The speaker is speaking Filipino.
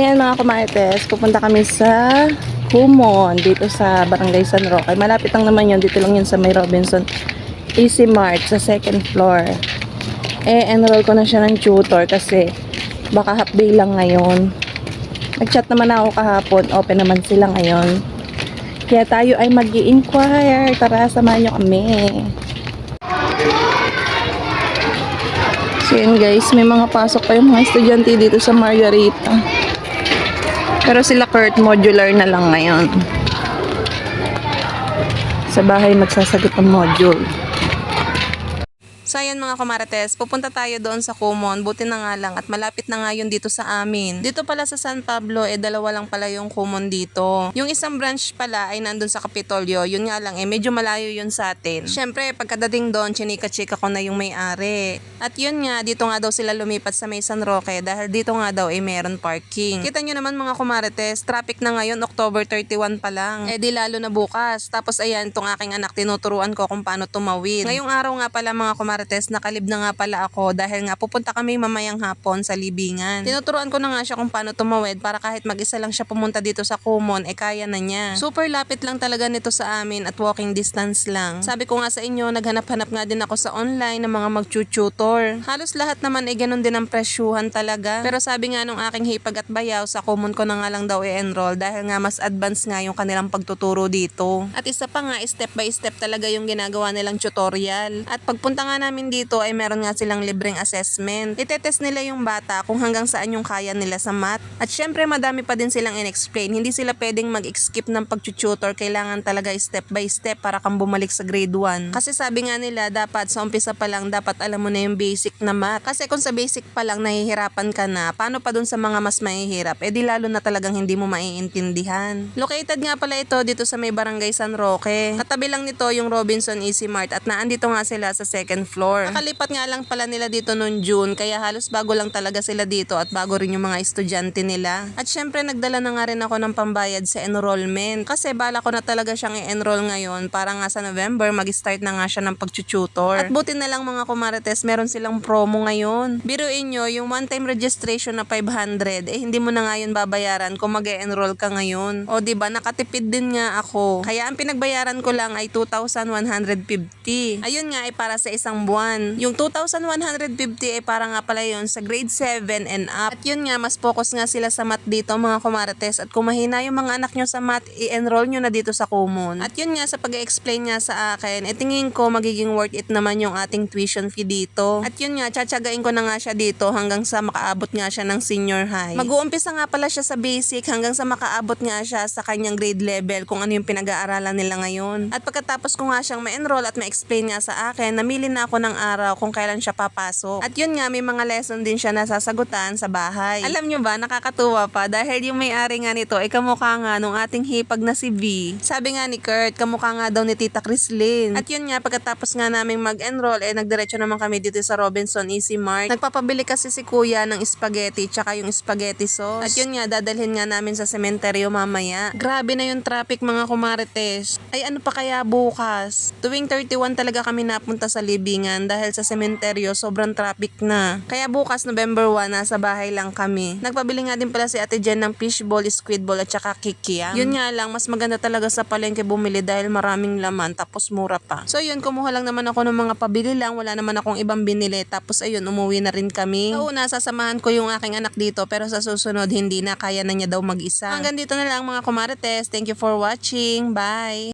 Ayan mga kumarites, pupunta kami sa Kumon dito sa Barangay San Roque. Malapit lang naman yun, dito lang yun sa may Robinson Easy Mart sa second floor. Enroll ko na siya ng tutor kasi baka half day lang ngayon. Nag-chat naman ako kahapon, open naman sila ngayon. Kaya tayo ay mag-i-inquire. Tara, samahan nyo kami. So yun guys, may mga pasok pa yung mga estudyante dito sa Margarita. Pero sila Kurt, modular na lang ngayon. Sa bahay magsasagot ng module. So ayan mga kumarites, pupunta tayo doon sa Kumon. Buti na nga lang at malapit na nga yun dito sa amin. Dito pala sa San Pablo, dalawa lang pala yung Kumon dito. Yung isang branch pala ay nandun sa Kapitolyo. Yun nga lang, medyo malayo yun sa atin. Syempre, pagkadating doon, chinika-chika ko na yung may-ari. At yun nga, dito nga daw sila lumipat sa may San Roque dahil dito nga daw meron parking. Kita nyo naman mga kumarites, traffic na ngayon, October 31 pa lang. Di lalo na bukas. Tapos ayan, tong aking anak, tinuturuan ko kung paano tumawid. Ngayong araw nga pala mga kumarites, nakalib na nga pala ako dahil nga pupunta kami mamayang hapon sa libingan. Tinuturuan ko na nga siya kung paano tumawid para kahit mag-isa lang siya pumunta dito sa Kumon, kaya na niya. Super lapit lang talaga nito sa amin at walking distance lang. Sabi ko nga sa inyo, naghanap-hanap nga din ako sa online ng mga mag-tutor. Halos lahat naman ganun din ang presyuhan talaga. Pero sabi nga nung aking hipag at bayaw, sa Kumon ko na nga lang daw i-enroll dahil nga mas advanced nga yung kanilang pagtuturo dito. At isa pa nga, step by step talaga yung ginagawa nilang tutorial. At pagpunta nga namin dito ay meron nga silang libreng assessment. Itetest nila yung bata kung hanggang saan yung kaya nila sa math. At syempre madami pa din silang in-explain. Hindi sila pwedeng mag-skip ng pag-tutor. Kailangan talaga step by step para kang bumalik sa grade 1. Kasi sabi nga nila dapat sa umpisa pa lang dapat alam mo na yung basic na math. Kasi kung sa basic pa lang nahihirapan ka na, paano pa dun sa mga mas mahihirap? Di lalo na talagang hindi mo maiintindihan. Located nga pala ito dito sa may Barangay San Roque. Katabi lang nito yung Robinson Easy Mart at naandito nga sila sa second floor. Nakalipat nga lang pala nila dito noong June kaya halos bago lang talaga sila dito at bago rin yung mga estudyante nila. At syempre nagdala na nga rin ako ng pambayad sa enrollment kasi bala ko na talaga siyang i-enroll ngayon para nga sa November mag-start na nga siya ng pag-tutor. At buti na lang mga kumarites, meron silang promo ngayon. Biruin nyo, yung one-time registration na 500 hindi mo na nga yun babayaran kung mag-e-enroll ka ngayon. O diba, nakatipid din nga ako. Kaya ang pinagbayaran ko lang ay 2,150. Ayun nga ay para sa isang buwan. Yung 2,150 ay para nga pala yun sa grade 7 and up. At yun nga, mas focus nga sila sa math dito mga kumarites. At kung mahina yung mga anak nyo sa math, i-enroll nyo na dito sa Kumon. At yun nga, sa pag-explain nga sa akin, tingin ko magiging worth it naman yung ating tuition fee dito. At yun nga, tsatsagain ko na nga siya dito hanggang sa makaabot nga siya ng senior high. Mag-uumpisa nga pala siya sa basic hanggang sa makaabot nga siya sa kanyang grade level kung ano yung pinag-aaralan nila ngayon. At pagkatapos ko nga siyang ma-enroll at ma-explain nga sa akin, namili na ako ng araw kung kailan siya papasok. At yun nga, may mga lesson din siya na sasagutan sa bahay. Alam nyo ba, nakakatuwa pa dahil yung may-ari nga nito ay kamukha nga nung ating hipag na si V. Sabi nga ni Kurt, kamukha nga daw ni Tita Crislin. At yun nga, pagkatapos nga naming mag-enroll, nagdiretso naman kami dito sa Robinson Easy Mart. Nagpapabili kasi si kuya ng spaghetti tsaka yung spaghetti sauce. At yun nga, dadalhin nga namin sa sementeryo mamaya. Grabe na yung traffic mga kumarites. Ay ano pa kaya bukas? Tuwing 31 talaga kami napunta sa libingan dahil sa sementeryo sobrang traffic na. Kaya bukas November 1 nasa bahay lang kami. Nagpabili nga din pala si Ate Jen ng fishball, squidball at saka kikiam. Yun nga lang, mas maganda talaga sa palengke bumili dahil maraming laman tapos mura pa. So yun, kumuha lang naman ako ng mga pabili lang. Wala naman akong ibang binili. Tapos ayun, umuwi na rin kami. Sa una, sasamahan ko yung aking anak dito pero sa susunod hindi na, kaya na niya daw mag-isa. Hanggang dito na lang mga kumarites. Thank you for watching. Bye!